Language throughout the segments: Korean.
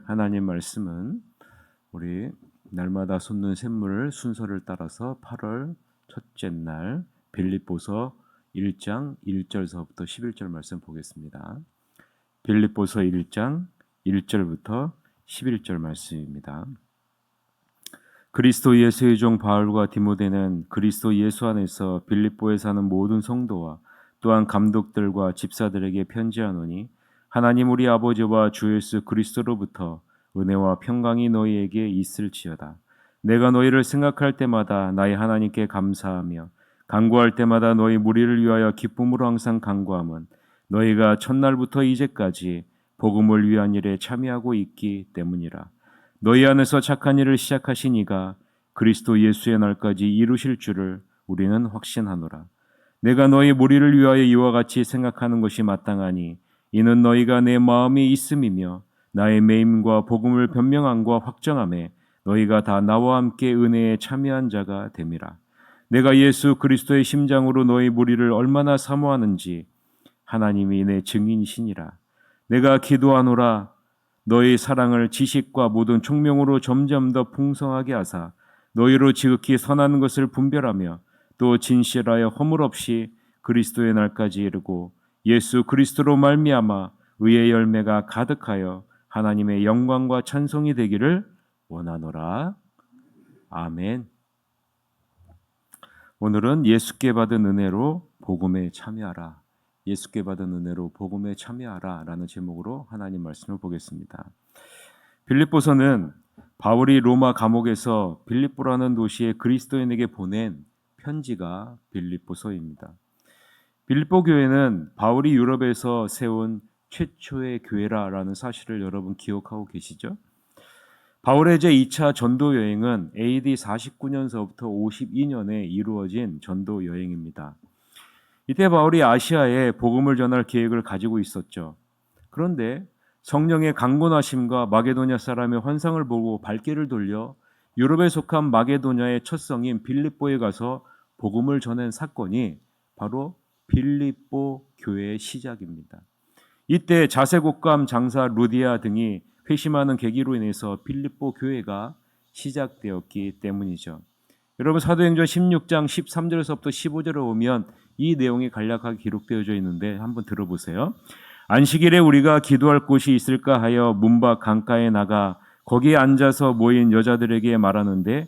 하나님 말씀은 우리 날마다 솟는 샘물 순서를 따라서 8월 첫째 날 빌립보서 1장 1절서부터 11절 말씀 보겠습니다. 빌립보서 1장 1절부터 11절 말씀입니다. 그리스도 예수의 종 바울과 디모데는 그리스도 예수 안에서 빌립보에 사는 모든 성도와 또한 감독들과 집사들에게 편지하노니 하나님 우리 아버지와 주 예수 그리스도로부터 은혜와 평강이 너희에게 있을지어다. 내가 너희를 생각할 때마다 나의 하나님께 감사하며 간구할 때마다 너희 무리를 위하여 기쁨으로 항상 간구함은 너희가 첫날부터 이제까지 복음을 위한 일에 참여하고 있기 때문이라. 너희 안에서 착한 일을 시작하신 이가 그리스도 예수의 날까지 이루실 줄을 우리는 확신하노라. 내가 너희 무리를 위하여 이와 같이 생각하는 것이 마땅하니 이는 너희가 내 마음이 있음이며 나의 매임과 복음을 변명함과 확정함에 너희가 다 나와 함께 은혜에 참여한 자가 됨이라. 내가 예수 그리스도의 심장으로 너희 무리를 얼마나 사모하는지 하나님이 내 증인이시니라. 내가 기도하노라. 너희 사랑을 지식과 모든 총명으로 점점 더 풍성하게 하사 너희로 지극히 선한 것을 분별하며 또 진실하여 허물 없이 그리스도의 날까지 이르고 예수 그리스도로 말미암아 의의 열매가 가득하여 하나님의 영광과 찬송이 되기를 원하노라. 아멘. 오늘은 예수께 받은 은혜로 복음에 참여하라. 예수께 받은 은혜로 복음에 참여하라 라는 제목으로 하나님 말씀을 보겠습니다. 빌립보서는 바울이 로마 감옥에서 빌립보라는 도시에 그리스도인에게 보낸 편지가 빌립보서입니다. 빌립보 교회는 바울이 유럽에서 세운 최초의 교회라는 사실을 여러분 기억하고 계시죠? 바울의 제2차 전도 여행은 AD 49년서부터 52년에 이루어진 전도 여행입니다. 이때 바울이 아시아에 복음을 전할 계획을 가지고 있었죠. 그런데 성령의 강권하심과 마게도냐 사람의 환상을 보고 발길을 돌려 유럽에 속한 마게도냐의 첫 성인 빌립보에 가서 복음을 전한 사건이 바로 빌립보 교회의 시작입니다. 이때 자색옥감 장사 루디아 등이 회심하는 계기로 인해서 빌립보 교회가 시작되었기 때문이죠. 여러분 사도행전 16장 13절에서부터 15절에 보면 이 내용이 간략하게 기록되어져 있는데 한번 들어보세요. 안식일에 우리가 기도할 곳이 있을까 하여 문밖 강가에 나가 거기에 앉아서 모인 여자들에게 말하는데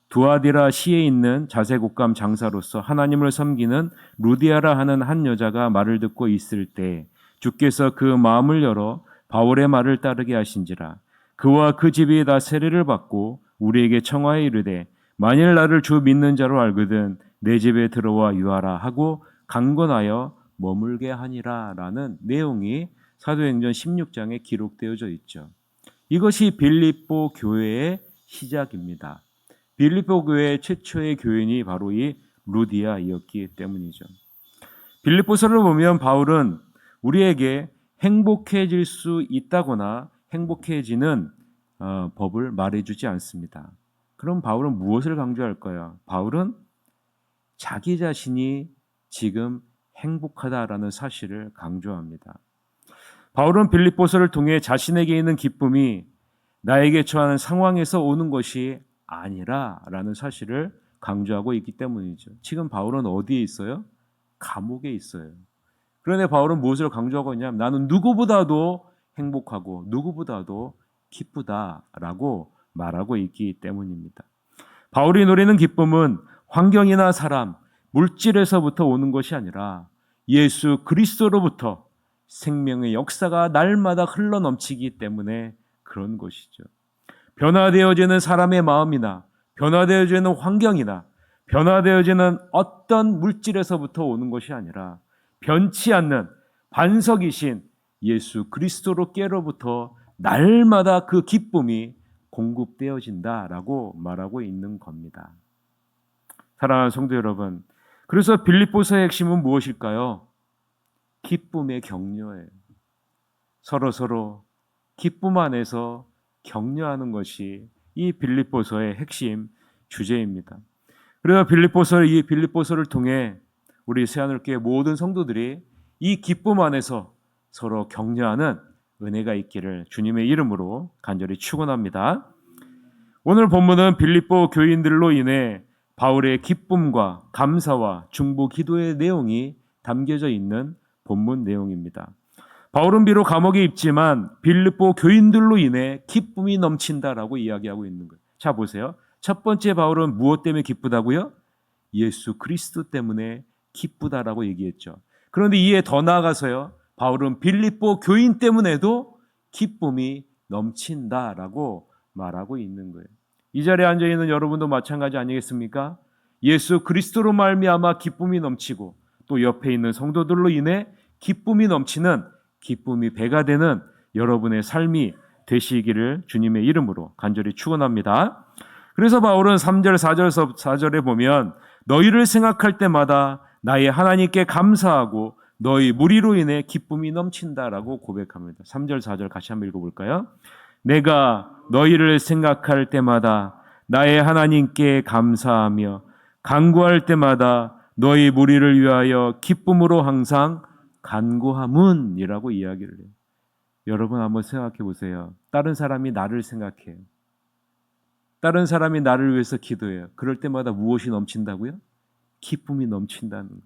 두아디라 시에 있는 자색옥감 장사로서 하나님을 섬기는 루디아라 하는 한 여자가 말을 듣고 있을 때 주께서 그 마음을 열어 바울의 말을 따르게 하신지라. 그와 그 집이 다 세례를 받고 우리에게 청하여 이르되 만일 나를 주 믿는 자로 알거든 내 집에 들어와 유하라 하고 강권하여 머물게 하니라 라는 내용이 사도행전 16장에 기록되어져 있죠. 이것이 빌립보 교회의 시작입니다. 빌립보 교회의 최초의 교인이 바로 이 루디아이었기 때문이죠. 빌립보서를 보면 바울은 우리에게 행복해질 수 있다거나 행복해지는 법을 말해주지 않습니다. 그럼 바울은 무엇을 강조할까요? 바울은 자기 자신이 지금 행복하다라는 사실을 강조합니다. 바울은 빌립보서를 통해 자신에게 있는 기쁨이 나에게 처하는 상황에서 오는 것이 아니라라는 사실을 강조하고 있기 때문이죠. 지금 바울은 어디에 있어요? 감옥에 있어요. 그런데 바울은 무엇을 강조하고 있냐면 나는 누구보다도 행복하고 누구보다도 기쁘다라고 말하고 있기 때문입니다. 바울이 누리는 기쁨은 환경이나 사람, 물질에서부터 오는 것이 아니라 예수 그리스도로부터 생명의 역사가 날마다 흘러넘치기 때문에 그런 것이죠. 변화되어지는 사람의 마음이나 변화되어지는 환경이나 변화되어지는 어떤 물질에서부터 오는 것이 아니라 변치 않는 반석이신 예수 그리스도로께로부터 날마다 그 기쁨이 공급되어진다라고 말하고 있는 겁니다. 사랑하는 성도 여러분, 그래서 빌립보서의 핵심은 무엇일까요? 기쁨의 격려예요. 서로 기쁨 안에서 격려하는 것이 이 빌립보서의 핵심 주제입니다. 그래서 이 빌립보서를 통해 우리 새하늘교회 모든 성도들이 이 기쁨 안에서 서로 격려하는 은혜가 있기를 주님의 이름으로 간절히 축원합니다. 오늘 본문은 빌립보 교인들로 인해 바울의 기쁨과 감사와 중보 기도의 내용이 담겨져 있는 본문 내용입니다. 바울은 비록 감옥에 있지만 빌립보 교인들로 인해 기쁨이 넘친다라고 이야기하고 있는 거예요. 자, 보세요. 첫 번째 바울은 무엇 때문에 기쁘다고요? 예수 그리스도 때문에 기쁘다라고 얘기했죠. 그런데 이에 더 나아가서요, 바울은 빌립보 교인 때문에도 기쁨이 넘친다라고 말하고 있는 거예요. 이 자리에 앉아 있는 여러분도 마찬가지 아니겠습니까? 예수 그리스도로 말미암아 기쁨이 넘치고 또 옆에 있는 성도들로 인해 기쁨이 넘치는, 기쁨이 배가 되는 여러분의 삶이 되시기를 주님의 이름으로 간절히 축원합니다. 그래서 바울은 3절 4절에 보면 너희를 생각할 때마다 나의 하나님께 감사하고 너희 무리로 인해 기쁨이 넘친다라고 고백합니다. 3절 4절 같이 한번 읽어볼까요? 내가 너희를 생각할 때마다 나의 하나님께 감사하며 간구할 때마다 너희 무리를 위하여 기쁨으로 항상 간구함은이라고 이야기를 해요. 여러분 한번 생각해 보세요. 다른 사람이 나를 생각해요. 다른 사람이 나를 위해서 기도해요. 그럴 때마다 무엇이 넘친다고요? 기쁨이 넘친다는 거예요.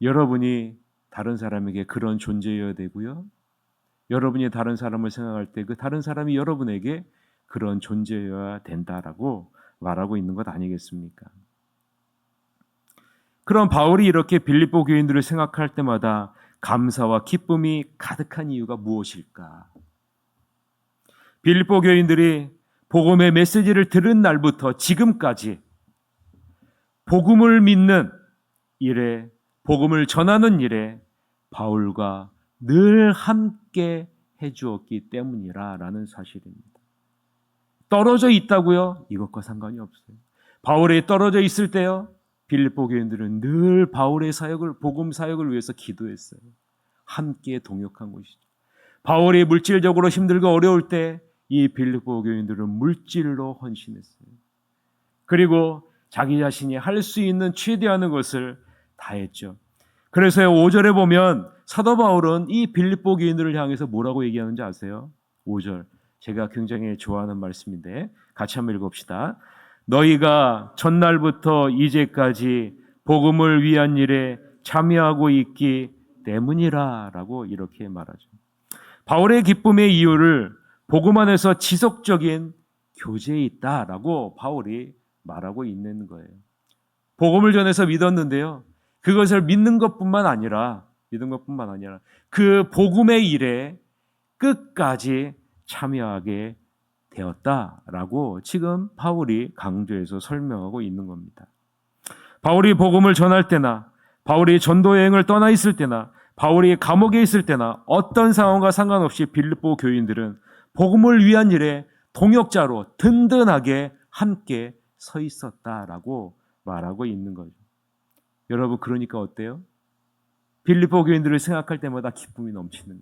여러분이 다른 사람에게 그런 존재여야 되고요. 여러분이 다른 사람을 생각할 때 그 다른 사람이 여러분에게 그런 존재여야 된다라고 말하고 있는 것 아니겠습니까? 그럼 바울이 이렇게 빌립보 교인들을 생각할 때마다 감사와 기쁨이 가득한 이유가 무엇일까? 빌립보 교인들이 복음의 메시지를 들은 날부터 지금까지 복음을 믿는 일에, 복음을 전하는 일에 바울과 늘 함께 해주었기 때문이라는 사실입니다. 떨어져 있다고요? 이것과 상관이 없어요. 바울이 떨어져 있을 때요, 빌립보 교인들은 늘 바울의 사역을, 복음 사역을 위해서 기도했어요. 함께 동역한 것이죠. 바울이 물질적으로 힘들고 어려울 때 이 빌립보 교인들은 물질로 헌신했어요. 그리고 자기 자신이 할 수 있는 최대한의 것을 다했죠. 그래서 5절에 보면 사도 바울은 이 빌립보 교인들을 향해서 뭐라고 얘기하는지 아세요? 5절. 제가 굉장히 좋아하는 말씀인데 같이 한번 읽읍시다. 너희가 첫날부터 이제까지 복음을 위한 일에 참여하고 있기 때문이라 라고 이렇게 말하죠. 바울의 기쁨의 이유를 복음 안에서 지속적인 교제에 있다라고 바울이 말하고 있는 거예요. 복음을 전해서 믿었는데요, 그것을 믿는 것뿐만 아니라 그 복음의 일에 끝까지 참여하게 되었다라고 지금 바울이 강조해서 설명하고 있는 겁니다. 바울이 복음을 전할 때나, 바울이 전도 여행을 떠나 있을 때나, 바울이 감옥에 있을 때나 어떤 상황과 상관없이 빌립보 교인들은 복음을 위한 일에 동역자로 든든하게 함께 서 있었다라고 말하고 있는 거죠. 여러분, 그러니까 어때요? 빌립보 교인들을 생각할 때마다 기쁨이 넘치는 거예요.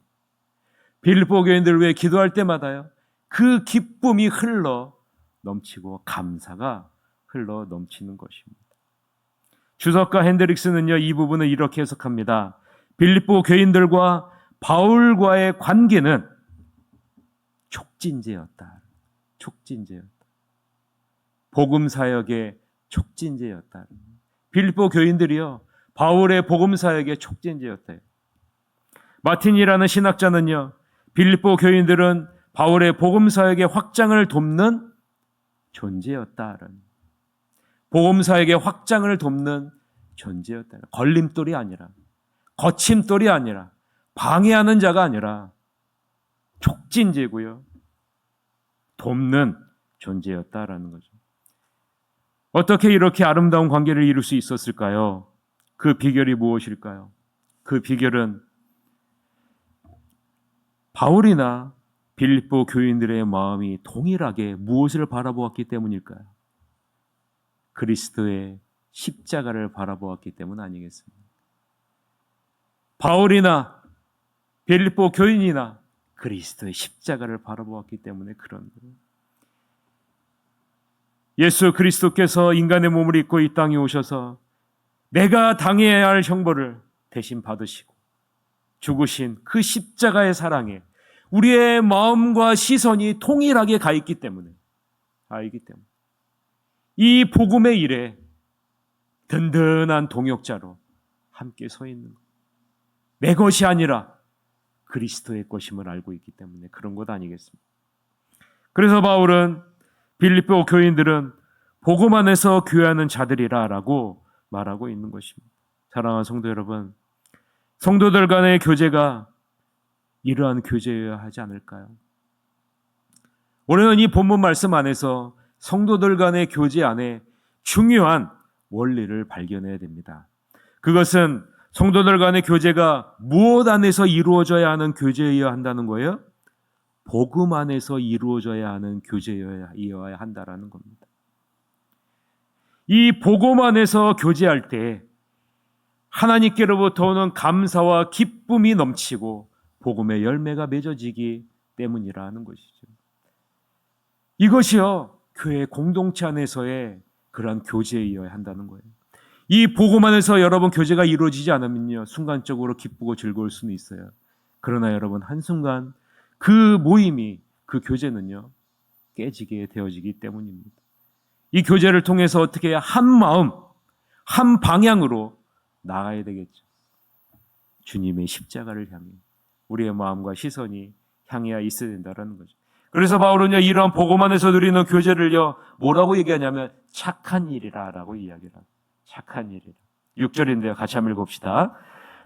빌립보 교인들을 위해 기도할 때마다요, 그 기쁨이 흘러 넘치고 감사가 흘러 넘치는 것입니다. 주석가 핸드릭스는요, 이 부분을 이렇게 해석합니다. 빌립보 교인들과 바울과의 관계는 촉진제였다. 복음 사역의 촉진제였다. 빌립보 교인들이요, 바울의 복음 사역의 촉진제였다. 마틴이라는 신학자는요, 빌립보 교인들은 바울의 복음 사역의 확장을 돕는 존재였다. 복음 사역의 확장을 돕는 존재였다. 걸림돌이 아니라, 거침돌이 아니라, 방해하는 자가 아니라 촉진제고요, 돕는 존재였다라는 거죠. 어떻게 이렇게 아름다운 관계를 이룰 수 있었을까요? 그 비결이 무엇일까요? 그 비결은 바울이나 빌립보 교인들의 마음이 동일하게 무엇을 바라보았기 때문일까요? 그리스도의 십자가를 바라보았기 때문 아니겠습니까? 바울이나 빌립보 교인이나 그리스도의 십자가를 바라보았기 때문에 그런 거예요. 예수 그리스도께서 인간의 몸을 입고 이 땅에 오셔서 내가 당해야 할 형벌을 대신 받으시고 죽으신 그 십자가의 사랑에 우리의 마음과 시선이 통일하게 가 있기 때문에 이 복음의 일에 든든한 동역자로 함께 서 있는 것. 내 것이 아니라 그리스도의 것임을 알고 있기 때문에 그런 것 아니겠습니까? 그래서 바울은 빌립보 교인들은 복음 안에서 교회하는 자들이라라고 말하고 있는 것입니다. 사랑하는 성도 여러분, 성도들 간의 교제가 이러한 교제여야 하지 않을까요? 우리는 이 본문 말씀 안에서 성도들 간의 교제 안에 중요한 원리를 발견해야 됩니다. 그것은 성도들 간의 교제가 무엇 안에서 이루어져야 하는 교제여야 한다는 거예요? 복음 안에서 이루어져야 하는 교제여야 한다라는 겁니다. 이 복음 안에서 교제할 때 하나님께로부터 오는 감사와 기쁨이 넘치고 복음의 열매가 맺어지기 때문이라는 것이죠. 이것이요, 교회 공동체 안에서의 그러한 교제여야 한다는 거예요. 이 복음 안에서 여러분 교제가 이루어지지 않으면요, 순간적으로 기쁘고 즐거울 수는 있어요. 그러나 여러분 한순간 그 모임이, 그 교제는요, 깨지게 되어지기 때문입니다. 이 교제를 통해서 어떻게 한 마음, 한 방향으로 나가야 되겠죠. 주님의 십자가를 향해 우리의 마음과 시선이 향해야 있어야 된다는 거죠. 그래서 바울은요, 이러한 복음 안에서 누리는 교제를요, 뭐라고 얘기하냐면 착한 일이라라고 이야기를 합니다. 착한 일이라. 6절인데요. 같이 한번 읽읍시다.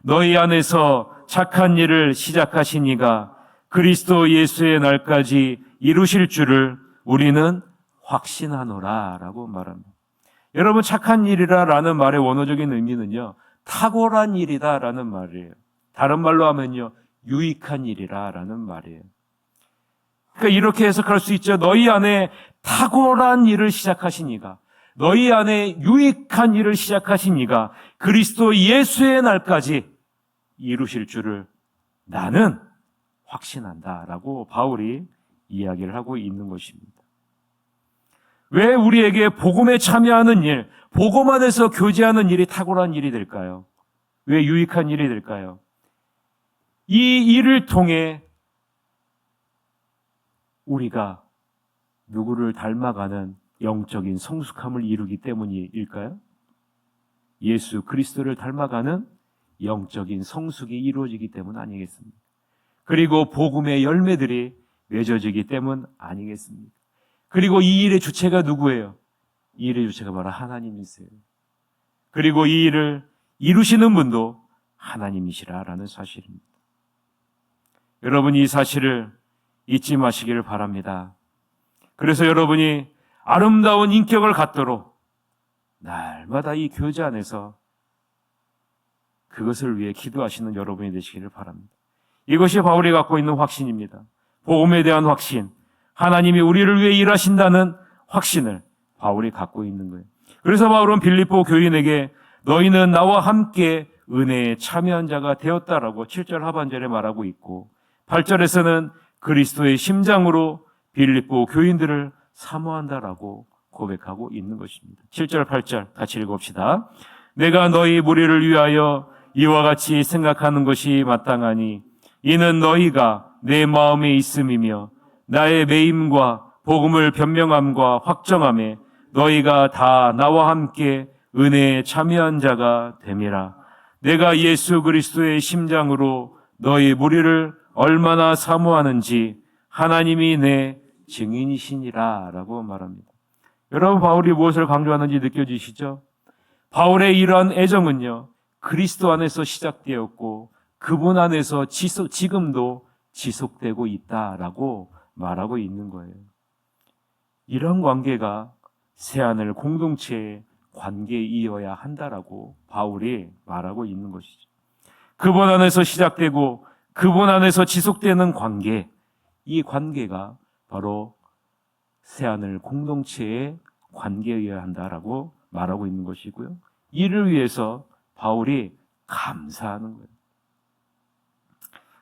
너희 안에서 착한 일을 시작하신 이가 그리스도 예수의 날까지 이루실 줄을 우리는 확신하노라 라고 말합니다. 여러분, 착한 일이라라는 말의 원어적인 의미는요, 탁월한 일이다라는 말이에요. 다른 말로 하면요, 유익한 일이라라는 말이에요. 그러니까 이렇게 해석할 수 있죠. 너희 안에 탁월한 일을 시작하신 이가, 너희 안에 유익한 일을 시작하신 이가 그리스도 예수의 날까지 이루실 줄을 나는 확신한다라고 바울이 이야기를 하고 있는 것입니다. 왜 우리에게 복음에 참여하는 일, 복음 안에서 교제하는 일이 탁월한 일이 될까요? 왜 유익한 일이 될까요? 이 일을 통해 우리가 누구를 닮아가는 영적인 성숙함을 이루기 때문일까요? 예수 그리스도를 닮아가는 영적인 성숙이 이루어지기 때문 아니겠습니까? 그리고 복음의 열매들이 맺어지기 때문 아니겠습니까? 그리고 이 일의 주체가 누구예요? 이 일의 주체가 바로 하나님이세요. 그리고 이 일을 이루시는 분도 하나님이시라라는 사실입니다. 여러분, 이 사실을 잊지 마시기를 바랍니다. 그래서 여러분이 아름다운 인격을 갖도록 날마다 이 교제 안에서 그것을 위해 기도하시는 여러분이 되시기를 바랍니다. 이것이 바울이 갖고 있는 확신입니다. 복음에 대한 확신, 하나님이 우리를 위해 일하신다는 확신을 바울이 갖고 있는 거예요. 그래서 바울은 빌립보 교인에게 너희는 나와 함께 은혜에 참여한 자가 되었다라고 7절 하반절에 말하고 있고, 8절에서는 그리스도의 심장으로 빌립보 교인들을 사모한다라고 고백하고 있는 것입니다. 7절, 8절 같이 읽읍시다. 내가 너희 무리를 위하여 이와 같이 생각하는 것이 마땅하니 이는 너희가 내 마음에 있음이며 나의 매임과 복음을 변명함과 확정함에 너희가 다 나와 함께 은혜에 참여한 자가 됨이라. 내가 예수 그리스도의 심장으로 너희 무리를 얼마나 사모하는지 하나님이 내 증인이시니라 라고 말합니다. 여러분, 바울이 무엇을 강조하는지 느껴지시죠? 바울의 이러한 애정은요, 그리스도 안에서 시작되었고 그분 안에서 지금도 지속되고 있다라고 말하고 있는 거예요. 이런 관계가 새하늘 공동체의 관계이어야 한다라고 바울이 말하고 있는 것이죠. 그분 안에서 시작되고 그분 안에서 지속되는 관계, 이 관계가 바로 새하늘 공동체의 관계여야 한다라고 말하고 있는 것이고요. 이를 위해서 바울이 감사하는 거예요.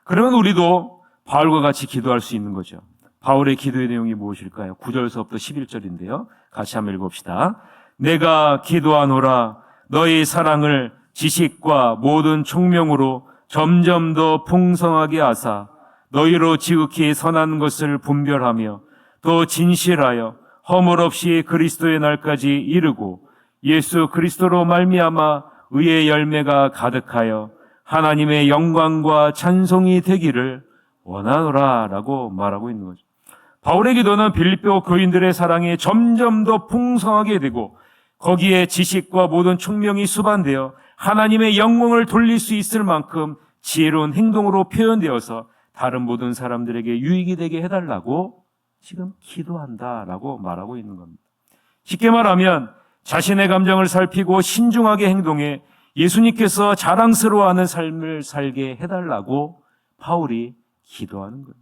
그러면 우리도 바울과 같이 기도할 수 있는 거죠. 바울의 기도의 내용이 무엇일까요? 9절서부터 11절인데요. 같이 한번 읽읍시다. 내가 기도하노라 너희 사랑을 지식과 모든 총명으로 점점 더 풍성하게 하사 너희로 지극히 선한 것을 분별하며 또 진실하여 허물 없이 그리스도의 날까지 이르고 예수 그리스도로 말미암아 의의 열매가 가득하여 하나님의 영광과 찬송이 되기를 원하노라라고 말하고 있는 거죠. 바울의 기도는 빌립보 교인들의 사랑이 점점 더 풍성하게 되고 거기에 지식과 모든 총명이 수반되어 하나님의 영광을 돌릴 수 있을 만큼 지혜로운 행동으로 표현되어서 다른 모든 사람들에게 유익이 되게 해달라고 지금 기도한다라고 말하고 있는 겁니다. 쉽게 말하면 자신의 감정을 살피고 신중하게 행동해 예수님께서 자랑스러워하는 삶을 살게 해달라고 바울이 기도하는 거예요.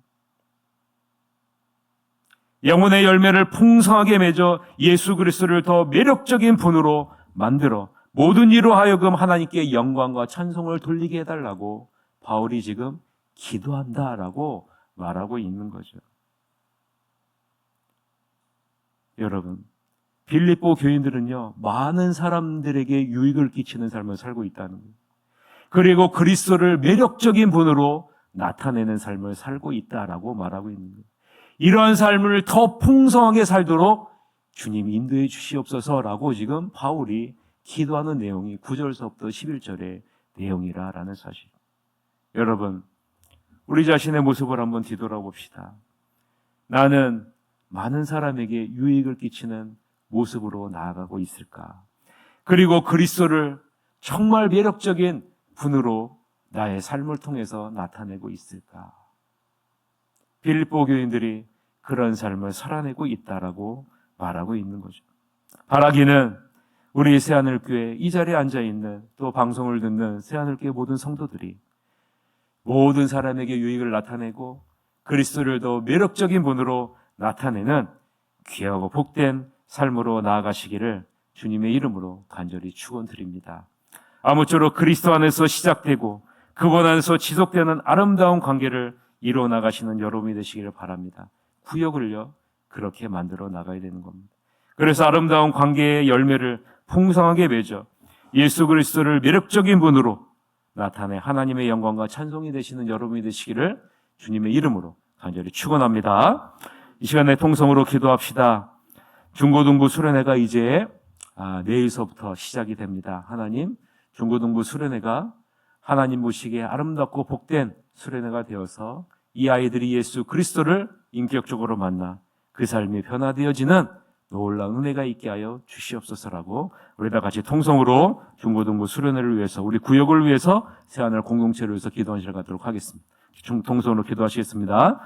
영혼의 열매를 풍성하게 맺어 예수 그리스도를 더 매력적인 분으로 만들어 모든 이로 하여금 하나님께 영광과 찬송을 돌리게 해달라고 바울이 지금 기도한다라고 말하고 있는 거죠. 여러분, 빌립보 교인들은요, 많은 사람들에게 유익을 끼치는 삶을 살고 있다는 거예요. 그리고 그리스도를 매력적인 분으로 나타내는 삶을 살고 있다라고 말하고 있는 거예요. 이러한 삶을 더 풍성하게 살도록 주님 인도해 주시옵소서라고 지금 바울이 기도하는 내용이 9절서부터 11절의 내용이라는 사실. 여러분, 우리 자신의 모습을 한번 뒤돌아봅시다. 나는 많은 사람에게 유익을 끼치는 모습으로 나아가고 있을까? 그리고 그리스도를 정말 매력적인 분으로 나의 삶을 통해서 나타내고 있을까? 빌립보 교인들이 그런 삶을 살아내고 있다라고 말하고 있는 거죠. 바라기는 우리 새하늘교회 이 자리에 앉아있는 또 방송을 듣는 새하늘교회 모든 성도들이 모든 사람에게 유익을 나타내고 그리스도를 더 매력적인 분으로 나타내는 귀하고 복된 삶으로 나아가시기를 주님의 이름으로 간절히 축원드립니다. 아무쪼록 그리스도 안에서 시작되고 그분 안에서 지속되는 아름다운 관계를 이루어 나가시는 여러분이 되시기를 바랍니다. 구역을요 그렇게 만들어 나가야 되는 겁니다. 그래서 아름다운 관계의 열매를 풍성하게 맺어 예수 그리스도를 매력적인 분으로 나타내 하나님의 영광과 찬송이 되시는 여러분이 되시기를 주님의 이름으로 간절히 축원합니다. 이 시간에 통성으로 기도합시다. 중고등부 수련회가 이제 내일서부터 시작이 됩니다. 하나님, 중고등부 수련회가 하나님 보시기에 아름답고 복된 수련회가 되어서 이 아이들이 예수 그리스도를 인격적으로 만나 그 삶이 변화되어지는 놀라운 은혜가 있게 하여 주시옵소서라고 우리 다 같이 통성으로 중고등부 수련회를 위해서 우리 구역을 위해서 새하늘 공동체를 위해서 기도하시러 가도록 하겠습니다. 통성으로 기도하시겠습니다.